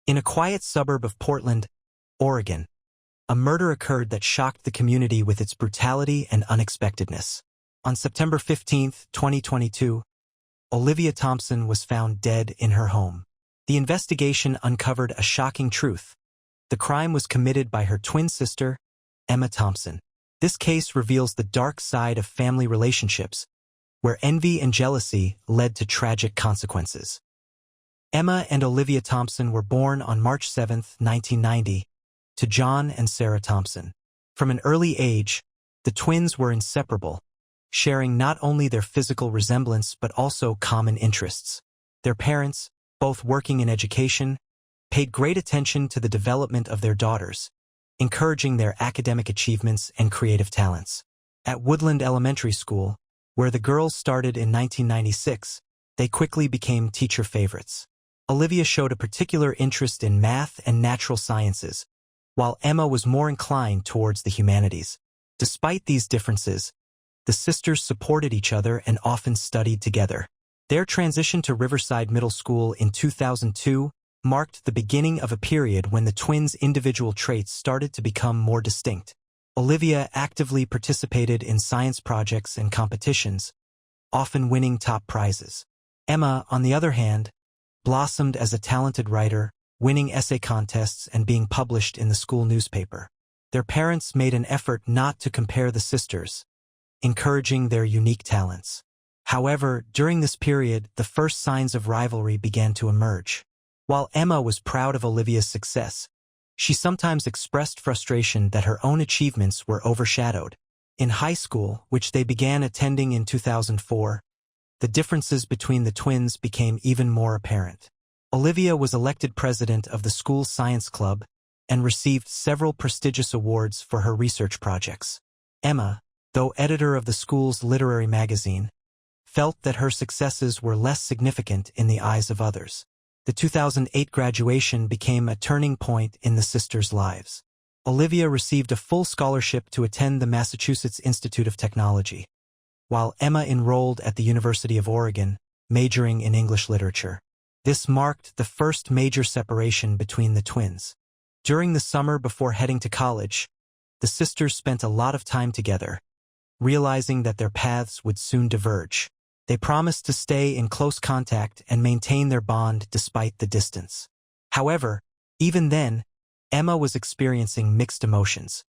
In a quiet suburb of Portland, Oregon, a murder occurred that shocked the community with its brutality and unexpectedness. On September 15, 2022, Olivia Thompson was found dead in her home. The investigation uncovered a shocking truth. The crime was committed by her twin sister, Emma Thompson. This case reveals the dark side of family relationships, where envy and jealousy led to tragic consequences. Emma and Olivia Thompson were born on March 7, 1990, to John and Sarah Thompson. From an early age, the twins were inseparable, sharing not only their physical resemblance but also common interests. Their parents, both working in education, paid great attention to the development of their daughters, encouraging their academic achievements and creative talents. At Woodland Elementary School, where the girls started in 1996, they quickly became teacher favorites. Olivia showed a particular interest in math and natural sciences, while Emma was more inclined towards the humanities. Despite these differences, the sisters supported each other and often studied together. Their transition to Riverside Middle School in 2002 marked the beginning of a period when the twins' individual traits started to become more distinct. Olivia actively participated in science projects and competitions, often winning top prizes. Emma, on the other hand, blossomed as a talented writer, winning essay contests and being published in the school newspaper. Their parents made an effort not to compare the sisters, encouraging their unique talents. However, during this period, the first signs of rivalry began to emerge. While Emma was proud of Olivia's success, she sometimes expressed frustration that her own achievements were overshadowed. In high school, which they began attending in 2004, the differences between the twins became even more apparent. Olivia was elected president of the school's science club and received several prestigious awards for her research projects. Emma, though editor of the school's literary magazine, felt that her successes were less significant in the eyes of others. The 2008 graduation became a turning point in the sisters' lives. Olivia received a full scholarship to attend the Massachusetts Institute of Technology, while Emma enrolled at the University of Oregon, majoring in English literature. This marked the first major separation between the twins. During the summer before heading to college, the sisters spent a lot of time together, realizing that their paths would soon diverge. They promised to stay in close contact and maintain their bond despite the distance. However, even then, Emma was experiencing mixed emotions.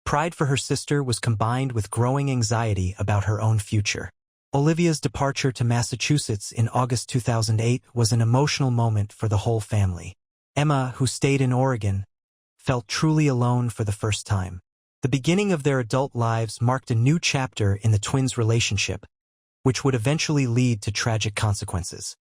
Pride for her sister was combined with growing anxiety about her own future. Olivia's departure to Massachusetts in August 2008 was an emotional moment for the whole family. Emma, who stayed in Oregon, felt truly alone for the first time. The beginning of their adult lives marked a new chapter in the twins' relationship, which would eventually lead to tragic consequences.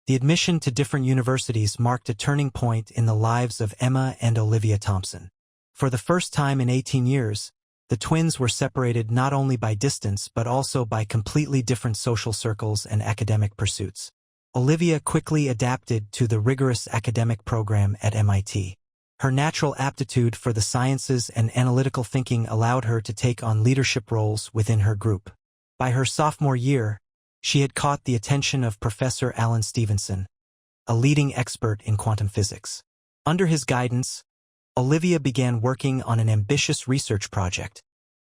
The admission to different universities marked a turning point in the lives of Emma and Olivia Thompson. For the first time in 18 years, the twins were separated not only by distance but also by completely different social circles and academic pursuits. Olivia quickly adapted to the rigorous academic program at MIT. Her natural aptitude for the sciences and analytical thinking allowed her to take on leadership roles within her group. By her sophomore year, she had caught the attention of Professor Alan Stevenson, a leading expert in quantum physics. Under his guidance, Olivia began working on an ambitious research project,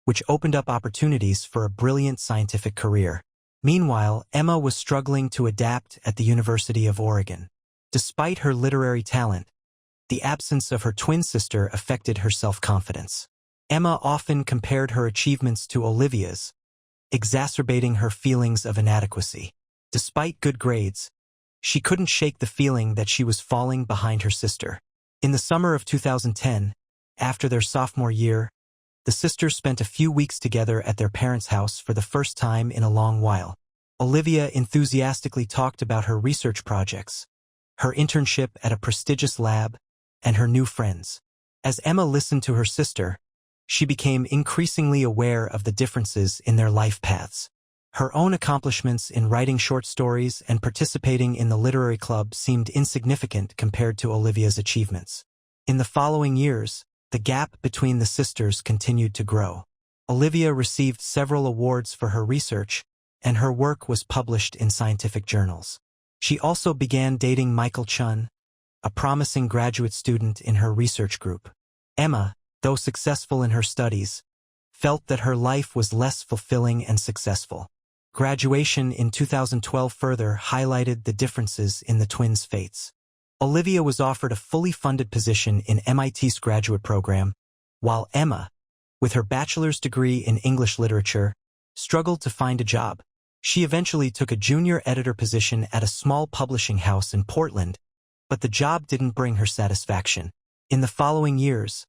which opened up opportunities for a brilliant scientific career. Meanwhile, Emma was struggling to adapt at the University of Oregon. Despite her literary talent, the absence of her twin sister affected her self-confidence. Emma often compared her achievements to Olivia's, exacerbating her feelings of inadequacy. Despite good grades, she couldn't shake the feeling that she was falling behind her sister. In the summer of 2010, after their sophomore year, the sisters spent a few weeks together at their parents' house for the first time in a long while. Olivia enthusiastically talked about her research projects, her internship at a prestigious lab, and her new friends. As Emma listened to her sister, she became increasingly aware of the differences in their life paths. Her own accomplishments in writing short stories and participating in the literary club seemed insignificant compared to Olivia's achievements. In the following years, the gap between the sisters continued to grow. Olivia received several awards for her research, and her work was published in scientific journals. She also began dating Michael Chun, a promising graduate student in her research group. Emma, though successful in her studies, felt that her life was less fulfilling and successful. Graduation in 2012 further highlighted the differences in the twins' fates. Olivia was offered a fully funded position in MIT's graduate program, while Emma, with her bachelor's degree in English literature, struggled to find a job. She eventually took a junior editor position at a small publishing house in Portland, but the job didn't bring her satisfaction. In the following years,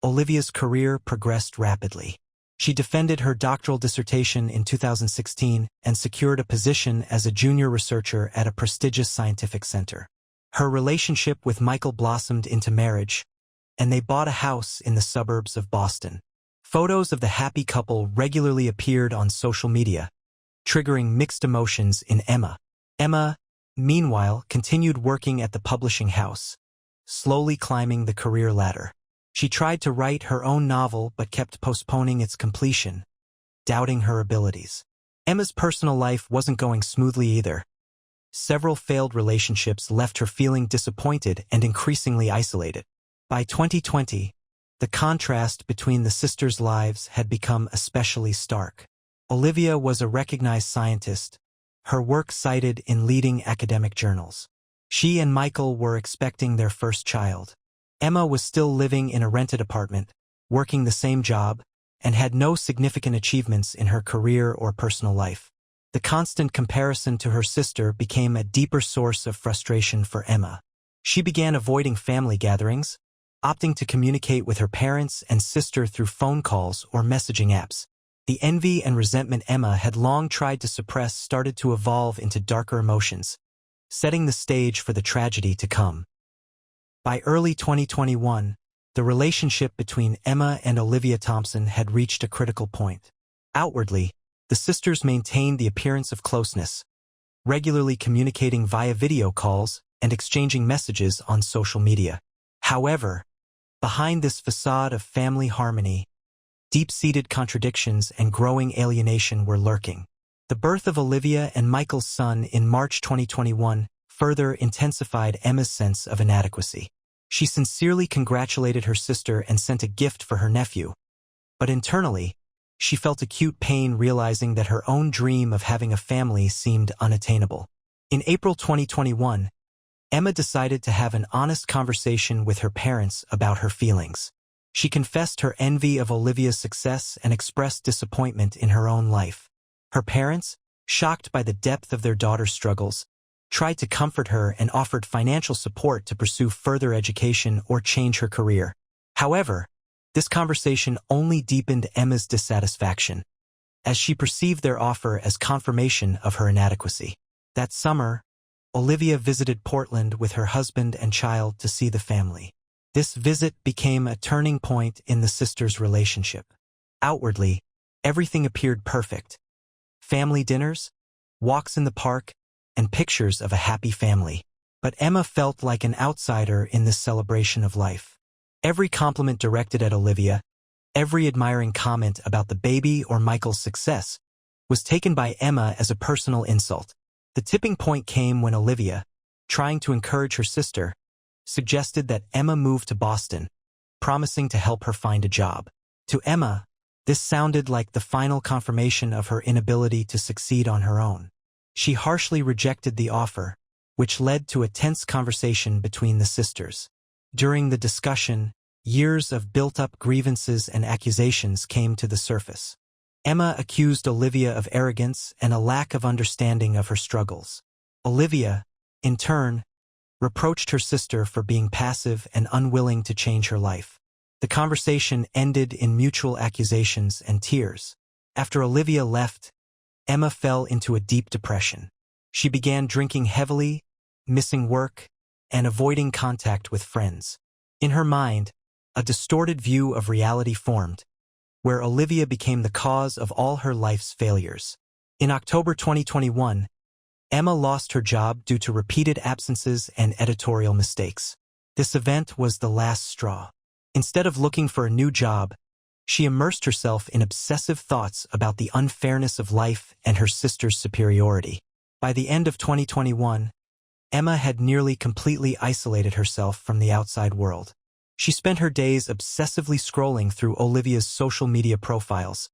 Olivia's career progressed rapidly. She defended her doctoral dissertation in 2016 and secured a position as a junior researcher at a prestigious scientific center. Her relationship with Michael blossomed into marriage, and they bought a house in the suburbs of Boston. Photos of the happy couple regularly appeared on social media, triggering mixed emotions in Emma. Emma, meanwhile, continued working at the publishing house, slowly climbing the career ladder. She tried to write her own novel but kept postponing its completion, doubting her abilities. Emma's personal life wasn't going smoothly either. Several failed relationships left her feeling disappointed and increasingly isolated. By 2020, the contrast between the sisters' lives had become especially stark. Olivia was a recognized scientist, her work cited in leading academic journals. She and Michael were expecting their first child. Emma was still living in a rented apartment, working the same job, and had no significant achievements in her career or personal life. The constant comparison to her sister became a deeper source of frustration for Emma. She began avoiding family gatherings, opting to communicate with her parents and sister through phone calls or messaging apps. The envy and resentment Emma had long tried to suppress started to evolve into darker emotions, setting the stage for the tragedy to come. By early 2021, the relationship between Emma and Olivia Thompson had reached a critical point. Outwardly, the sisters maintained the appearance of closeness, regularly communicating via video calls and exchanging messages on social media. However, behind this facade of family harmony, deep-seated contradictions and growing alienation were lurking. The birth of Olivia and Michael's son in March 2021 further intensified Emma's sense of inadequacy. She sincerely congratulated her sister and sent a gift for her nephew, but internally, she felt acute pain realizing that her own dream of having a family seemed unattainable. In April 2021, Emma decided to have an honest conversation with her parents about her feelings. She confessed her envy of Olivia's success and expressed disappointment in her own life. Her parents, shocked by the depth of their daughter's struggles, tried to comfort her and offered financial support to pursue further education or change her career. However, this conversation only deepened Emma's dissatisfaction, as she perceived their offer as confirmation of her inadequacy. That summer, Olivia visited Portland with her husband and child to see the family. This visit became a turning point in the sisters' relationship. Outwardly, everything appeared perfect. Family dinners, walks in the park, and pictures of a happy family. But Emma felt like an outsider in this celebration of life. Every compliment directed at Olivia, every admiring comment about the baby or Michael's success, was taken by Emma as a personal insult. The tipping point came when Olivia, trying to encourage her sister, suggested that Emma move to Boston, promising to help her find a job. To Emma, this sounded like the final confirmation of her inability to succeed on her own. She harshly rejected the offer, which led to a tense conversation between the sisters. During the discussion, years of built-up grievances and accusations came to the surface. Emma accused Olivia of arrogance and a lack of understanding of her struggles. Olivia, in turn, reproached her sister for being passive and unwilling to change her life. The conversation ended in mutual accusations and tears. After Olivia left, Emma fell into a deep depression. She began drinking heavily, missing work, and avoiding contact with friends. In her mind, a distorted view of reality formed, where Olivia became the cause of all her life's failures. In October 2021, Emma lost her job due to repeated absences and editorial mistakes. This event was the last straw. Instead of looking for a new job, she immersed herself in obsessive thoughts about the unfairness of life and her sister's superiority. By the end of 2021, Emma had nearly completely isolated herself from the outside world. She spent her days obsessively scrolling through Olivia's social media profiles,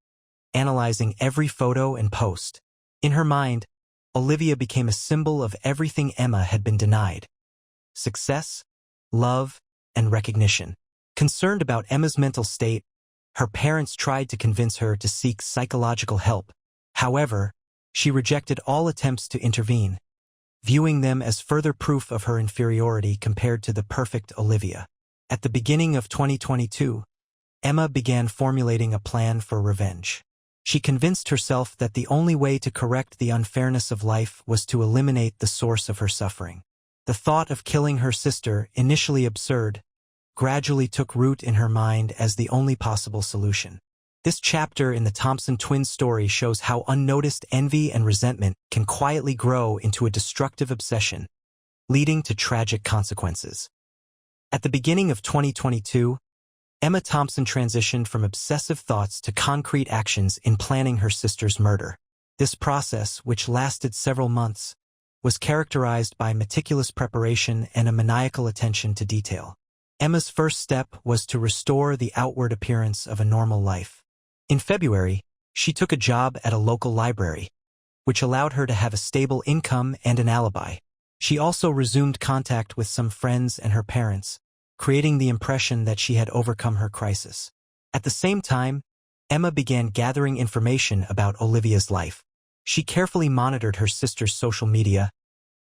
analyzing every photo and post. In her mind, Olivia became a symbol of everything Emma had been denied: success, love, and recognition. Concerned about Emma's mental state, her parents tried to convince her to seek psychological help. However, she rejected all attempts to intervene, viewing them as further proof of her inferiority compared to the perfect Olivia. At the beginning of 2022, Emma began formulating a plan for revenge. She convinced herself that the only way to correct the unfairness of life was to eliminate the source of her suffering. The thought of killing her sister, initially absurd, gradually took root in her mind as the only possible solution. This chapter in the Thompson twins' story shows how unnoticed envy and resentment can quietly grow into a destructive obsession, leading to tragic consequences. At the beginning of 2022, Emma Thompson transitioned from obsessive thoughts to concrete actions in planning her sister's murder. This process, which lasted several months, was characterized by meticulous preparation and a maniacal attention to detail. Emma's first step was to restore the outward appearance of a normal life. In February, she took a job at a local library, which allowed her to have a stable income and an alibi. She also resumed contact with some friends and her parents, creating the impression that she had overcome her crisis. At the same time, Emma began gathering information about Olivia's life. She carefully monitored her sister's social media,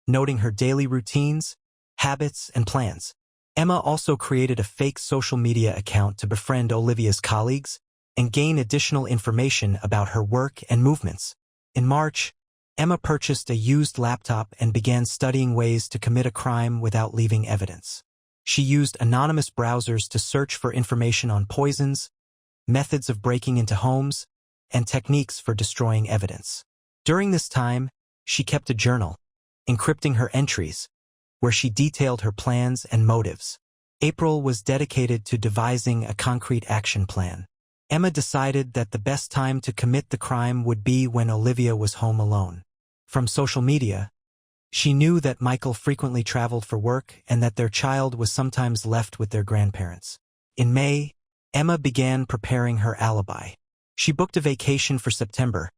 noting her daily routines, habits, and plans. Emma also created a fake social media account to befriend Olivia's colleagues and gain additional information about her work and movements. In March, Emma purchased a used laptop and began studying ways to commit a crime without leaving evidence. She used anonymous browsers to search for information on poisons, methods of breaking into homes, and techniques for destroying evidence. During this time, she kept a journal, encrypting her entries, where she detailed her plans and motives. April was dedicated to devising a concrete action plan. Emma decided that the best time to commit the crime would be when Olivia was home alone. From social media, she knew that Michael frequently traveled for work and that their child was sometimes left with their grandparents. In May, Emma began preparing her alibi. She booked a vacation for September,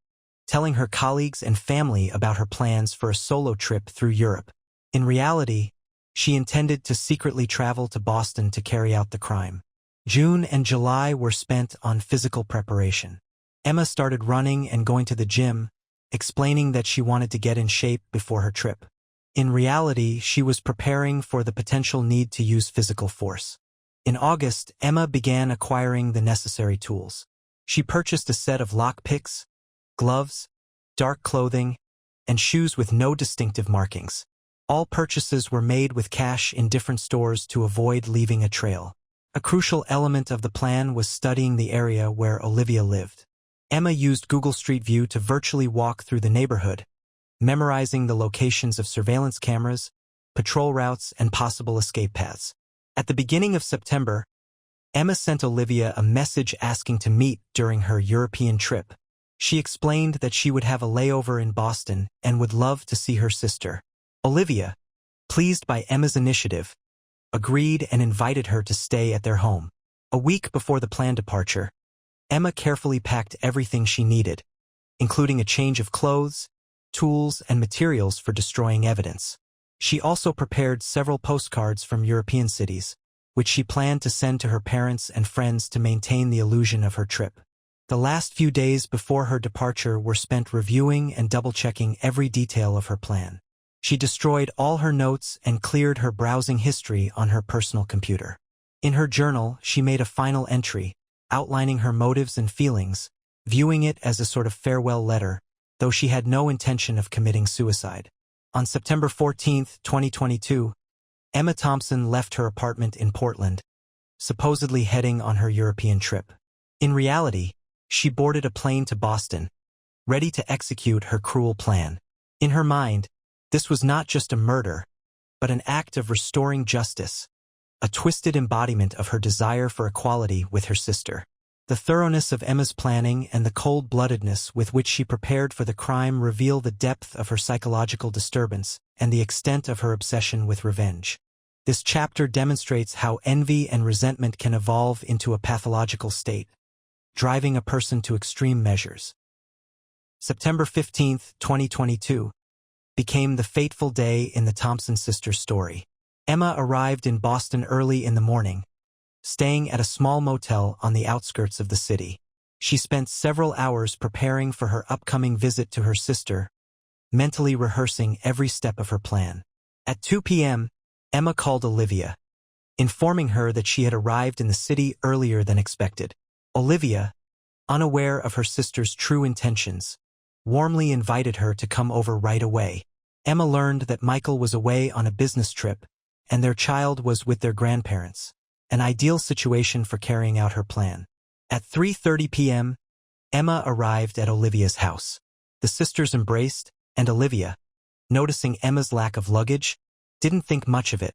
telling her colleagues and family about her plans for a solo trip through Europe. In reality, she intended to secretly travel to Boston to carry out the crime. June and July were spent on physical preparation. Emma started running and going to the gym, explaining that she wanted to get in shape before her trip. In reality, she was preparing for the potential need to use physical force. In August, Emma began acquiring the necessary tools. She purchased a set of lockpicks, gloves, dark clothing, and shoes with no distinctive markings. All purchases were made with cash in different stores to avoid leaving a trail. A crucial element of the plan was studying the area where Olivia lived. Emma used Google Street View to virtually walk through the neighborhood, memorizing the locations of surveillance cameras, patrol routes, and possible escape paths. At the beginning of September, Emma sent Olivia a message asking to meet during her European trip. She explained that she would have a layover in Boston and would love to see her sister. Olivia, pleased by Emma's initiative, agreed and invited her to stay at their home. A week before the planned departure, Emma carefully packed everything she needed, including a change of clothes, tools, and materials for destroying evidence. She also prepared several postcards from European cities, which she planned to send to her parents and friends to maintain the illusion of her trip. The last few days before her departure were spent reviewing and double-checking every detail of her plan. She destroyed all her notes and cleared her browsing history on her personal computer. In her journal, she made a final entry, outlining her motives and feelings, viewing it as a sort of farewell letter, though she had no intention of committing suicide. On September 14, 2022, Emma Thompson left her apartment in Portland, supposedly heading on her European trip. In reality, she boarded a plane to Boston, ready to execute her cruel plan. In her mind, this was not just a murder, but an act of restoring justice, a twisted embodiment of her desire for equality with her sister. The thoroughness of Emma's planning and the cold-bloodedness with which she prepared for the crime reveal the depth of her psychological disturbance and the extent of her obsession with revenge. This chapter demonstrates how envy and resentment can evolve into a pathological state, driving a person to extreme measures. September 15, 2022, became the fateful day in the Thompson sisters' story. Emma arrived in Boston early in the morning, staying at a small motel on the outskirts of the city. She spent several hours preparing for her upcoming visit to her sister, mentally rehearsing every step of her plan. At 2 p.m., Emma called Olivia, informing her that she had arrived in the city earlier than expected. Olivia, unaware of her sister's true intentions, warmly invited her to come over right away. Emma learned that Michael was away on a business trip, and their child was with their grandparents, an ideal situation for carrying out her plan. At 3:30 p.m., Emma arrived at Olivia's house. The sisters embraced, and Olivia, noticing Emma's lack of luggage, didn't think much of it.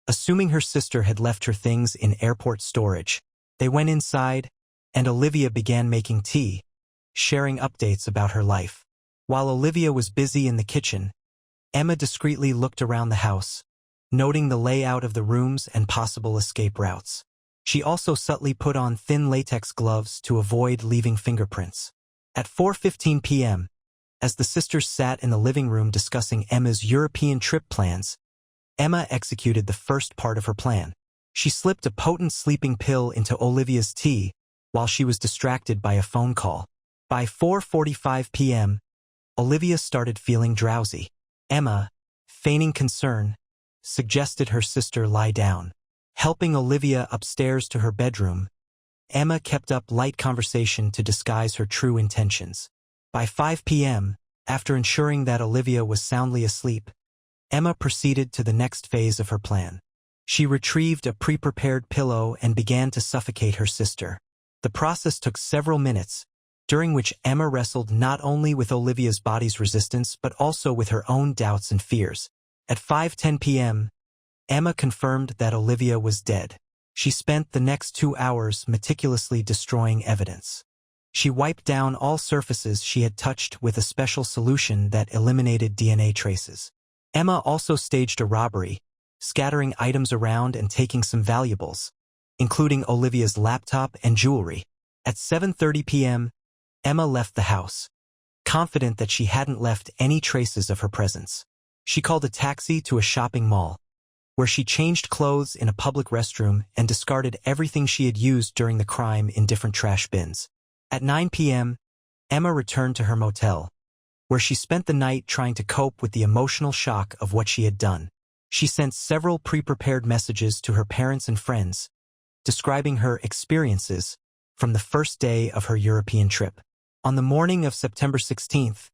Assuming her sister had left her things in airport storage, they went inside, and Olivia began making tea, sharing updates about her life. While Olivia was busy in the kitchen, Emma discreetly looked around the house, noting the layout of the rooms and possible escape routes. She also subtly put on thin latex gloves to avoid leaving fingerprints. At 4:15 p.m., as the sisters sat in the living room discussing Emma's European trip plans, Emma executed the first part of her plan. She slipped a potent sleeping pill into Olivia's tea while she was distracted by a phone call. By 4:45 p.m., Olivia started feeling drowsy. Emma, feigning concern, suggested her sister lie down. Helping Olivia upstairs to her bedroom, Emma kept up light conversation to disguise her true intentions. By 5 p.m., after ensuring that Olivia was soundly asleep, Emma proceeded to the next phase of her plan. She retrieved a pre-prepared pillow and began to suffocate her sister. The process took several minutes, during which Emma wrestled not only with Olivia's body's resistance but also with her own doubts and fears. At 5:10 p.m., Emma confirmed that Olivia was dead. She spent the next 2 hours meticulously destroying evidence. She wiped down all surfaces she had touched with a special solution that eliminated DNA traces. Emma also staged a robbery, scattering items around and taking some valuables, including Olivia's laptop and jewelry. At 7:30 p.m., Emma left the house, confident that she hadn't left any traces of her presence. She called a taxi to a shopping mall, where she changed clothes in a public restroom and discarded everything she had used during the crime in different trash bins. At 9 p.m., Emma returned to her motel, where she spent the night trying to cope with the emotional shock of what she had done. She sent several pre-prepared messages to her parents and friends, describing her experiences from the first day of her European trip. On the morning of September 16th,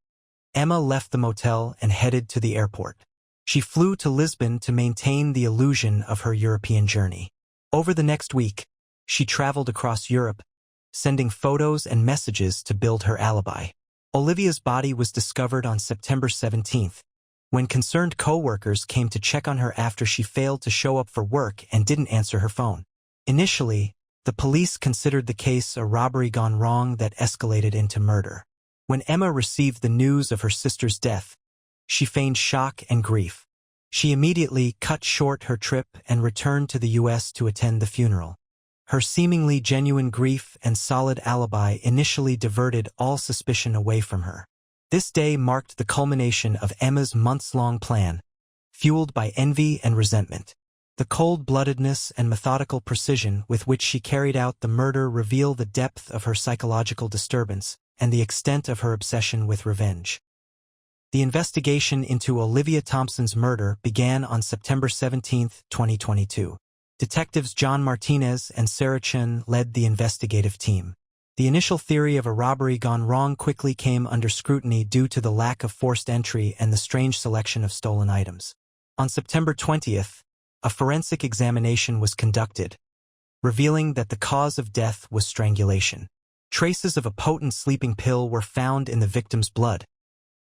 Emma left the motel and headed to the airport. She flew to Lisbon to maintain the illusion of her European journey. Over the next week, she traveled across Europe, sending photos and messages to build her alibi. Olivia's body was discovered on September 17th, when concerned co-workers came to check on her after she failed to show up for work and didn't answer her phone. Initially, the police considered the case a robbery gone wrong that escalated into murder. When Emma received the news of her sister's death, she feigned shock and grief. She immediately cut short her trip and returned to the U.S. to attend the funeral. Her seemingly genuine grief and solid alibi initially diverted all suspicion away from her. This day marked the culmination of Emma's months-long plan, fueled by envy and resentment. The cold-bloodedness and methodical precision with which she carried out the murder reveal the depth of her psychological disturbance and the extent of her obsession with revenge. The investigation into Olivia Thompson's murder began on September 17, 2022. Detectives John Martinez and Sarah Chen led the investigative team. The initial theory of a robbery gone wrong quickly came under scrutiny due to the lack of forced entry and the strange selection of stolen items. On September 20th, a forensic examination was conducted, revealing that the cause of death was strangulation. Traces of a potent sleeping pill were found in the victim's blood,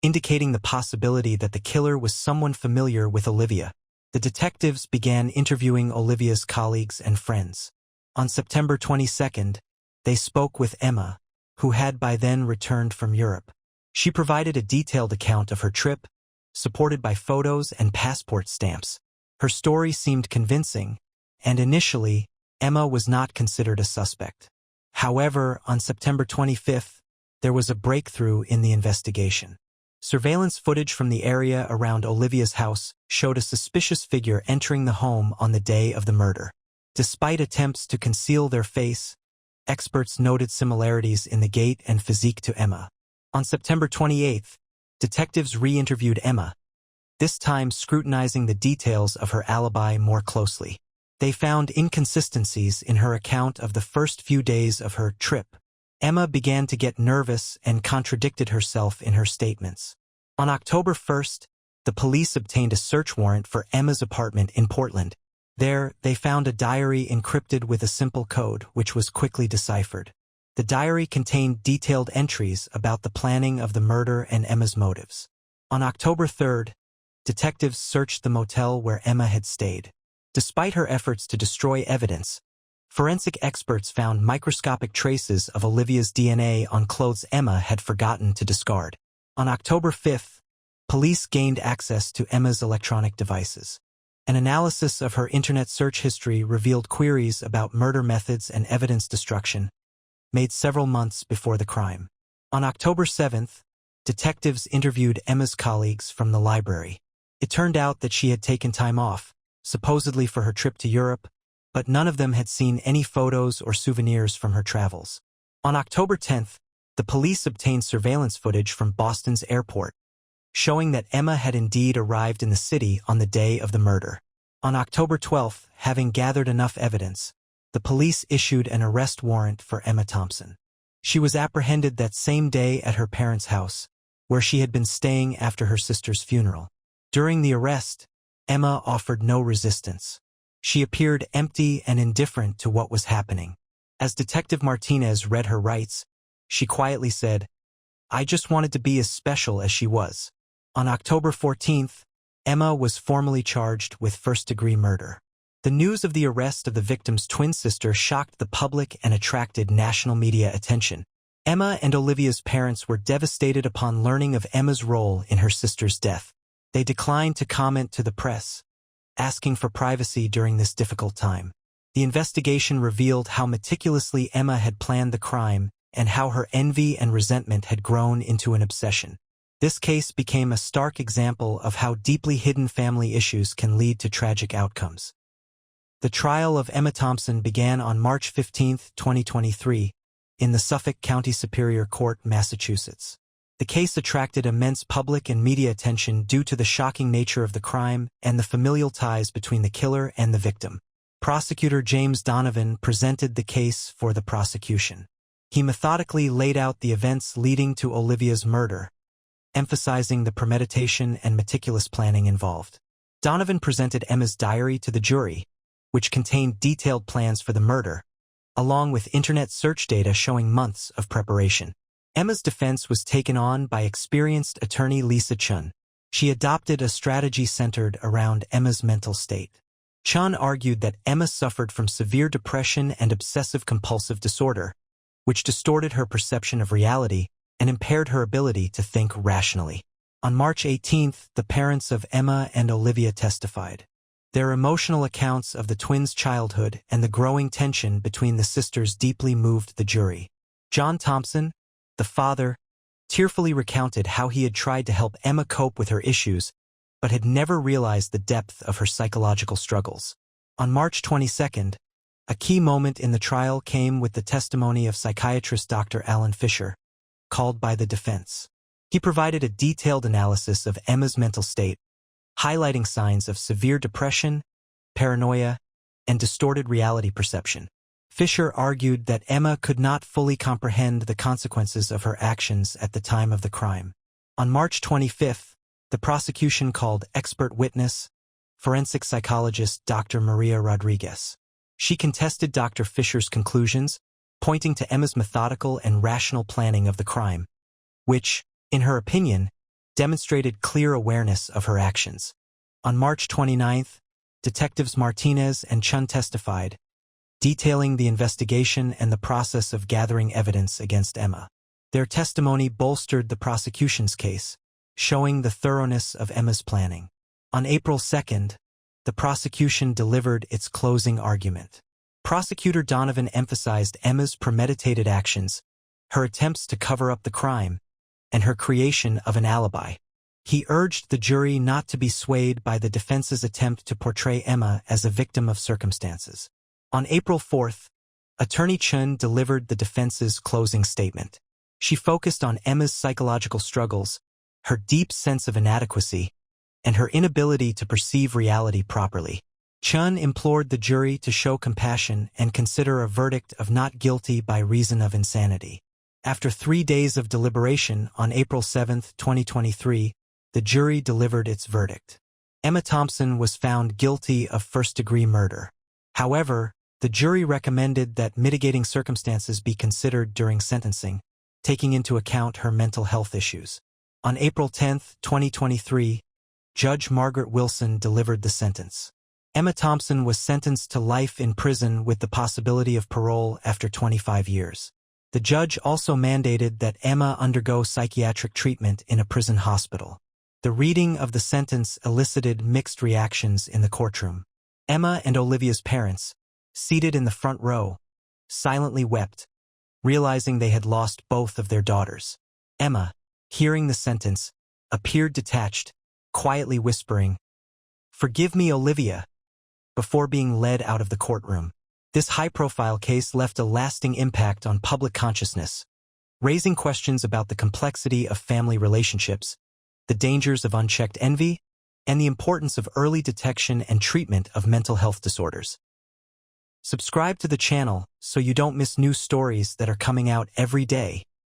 indicating the possibility that the killer was someone familiar with Olivia. The detectives began interviewing Olivia's colleagues and friends. On September 22nd, They spoke with Emma, who had by then returned from Europe. She provided a detailed account of her trip, supported by photos and passport stamps. Her story seemed convincing, and initially, Emma was not considered a suspect. However, on September 25th, there was a breakthrough in the investigation. Surveillance footage from the area around Olivia's house showed a suspicious figure entering the home on the day of the murder. Despite attempts to conceal their face, experts noted similarities in the gait and physique to Emma. On September 28th, detectives re-interviewed Emma, this time scrutinizing the details of her alibi more closely. They found inconsistencies in her account of the first few days of her trip. Emma began to get nervous and contradicted herself in her statements. On October 1st, the police obtained a search warrant for Emma's apartment in Portland. There, they found a diary encrypted with a simple code, which was quickly deciphered. The diary contained detailed entries about the planning of the murder and Emma's motives. On October 3rd, detectives searched the motel where Emma had stayed. Despite her efforts to destroy evidence, forensic experts found microscopic traces of Olivia's DNA on clothes Emma had forgotten to discard. On October 5th, police gained access to Emma's electronic devices. An analysis of her internet search history revealed queries about murder methods and evidence destruction, made several months before the crime. On October 7th, detectives interviewed Emma's colleagues from the library. It turned out that she had taken time off, supposedly for her trip to Europe, but none of them had seen any photos or souvenirs from her travels. On October 10th, the police obtained surveillance footage from Boston's airport, showing that Emma had indeed arrived in the city on the day of the murder. On October 12th, having gathered enough evidence, the police issued an arrest warrant for Emma Thompson. She was apprehended that same day at her parents' house, where she had been staying after her sister's funeral. During the arrest, Emma offered no resistance. She appeared empty and indifferent to what was happening. As Detective Martinez read her rights, she quietly said, "I just wanted to be as special as she was." On October 14th, Emma was formally charged with first-degree murder. The news of the arrest of the victim's twin sister shocked the public and attracted national media attention. Emma and Olivia's parents were devastated upon learning of Emma's role in her sister's death. They declined to comment to the press, asking for privacy during this difficult time. The investigation revealed how meticulously Emma had planned the crime and how her envy and resentment had grown into an obsession. This case became a stark example of how deeply hidden family issues can lead to tragic outcomes. The trial of Emma Thompson began on March 15, 2023, in the Suffolk County Superior Court, Massachusetts. The case attracted immense public and media attention due to the shocking nature of the crime and the familial ties between the killer and the victim. Prosecutor James Donovan presented the case for the prosecution. He methodically laid out the events leading to Olivia's murder, emphasizing the premeditation and meticulous planning involved. Donovan presented Emma's diary to the jury, which contained detailed plans for the murder, along with internet search data showing months of preparation. Emma's defense was taken on by experienced attorney Lisa Chun. She adopted a strategy centered around Emma's mental state. Chun argued that Emma suffered from severe depression and obsessive-compulsive disorder, which distorted her perception of reality and impaired her ability to think rationally. On March 18th, the parents of Emma and Olivia testified. Their emotional accounts of the twins' childhood and the growing tension between the sisters deeply moved the jury. John Thompson, the father, tearfully recounted how he had tried to help Emma cope with her issues, but had never realized the depth of her psychological struggles. On March 22nd, a key moment in the trial came with the testimony of psychiatrist Dr. Alan Fisher, called by the defense. He provided a detailed analysis of Emma's mental state, highlighting signs of severe depression, paranoia, and distorted reality perception. Fisher argued that Emma could not fully comprehend the consequences of her actions at the time of the crime. On March 25th, the prosecution called expert witness, forensic psychologist Dr. Maria Rodriguez. She contested Dr. Fisher's conclusions, pointing to Emma's methodical and rational planning of the crime, which, in her opinion, demonstrated clear awareness of her actions. On March 29th, detectives Martinez and Chun testified, detailing the investigation and the process of gathering evidence against Emma. Their testimony bolstered the prosecution's case, showing the thoroughness of Emma's planning. On April 2nd, the prosecution delivered its closing argument. Prosecutor Donovan emphasized Emma's premeditated actions, her attempts to cover up the crime, and her creation of an alibi. He urged the jury not to be swayed by the defense's attempt to portray Emma as a victim of circumstances. On April 4th, Attorney Chun delivered the defense's closing statement. She focused on Emma's psychological struggles, her deep sense of inadequacy, and her inability to perceive reality properly. Chun implored the jury to show compassion and consider a verdict of not guilty by reason of insanity. After 3 days of deliberation on April 7, 2023, the jury delivered its verdict. Emma Thompson was found guilty of first-degree murder. However, the jury recommended that mitigating circumstances be considered during sentencing, taking into account her mental health issues. On April 10, 2023, Judge Margaret Wilson delivered the sentence. Emma Thompson was sentenced to life in prison with the possibility of parole after 25 years. The judge also mandated that Emma undergo psychiatric treatment in a prison hospital. The reading of the sentence elicited mixed reactions in the courtroom. Emma and Olivia's parents, seated in the front row, silently wept, realizing they had lost both of their daughters. Emma, hearing the sentence, appeared detached, quietly whispering, "Forgive me, Olivia," before being led out of the courtroom. This high-profile case left a lasting impact on public consciousness, raising questions about the complexity of family relationships, the dangers of unchecked envy, and the importance of early detection and treatment of mental health disorders. Subscribe to the channel so you don't miss new stories that are coming out every day.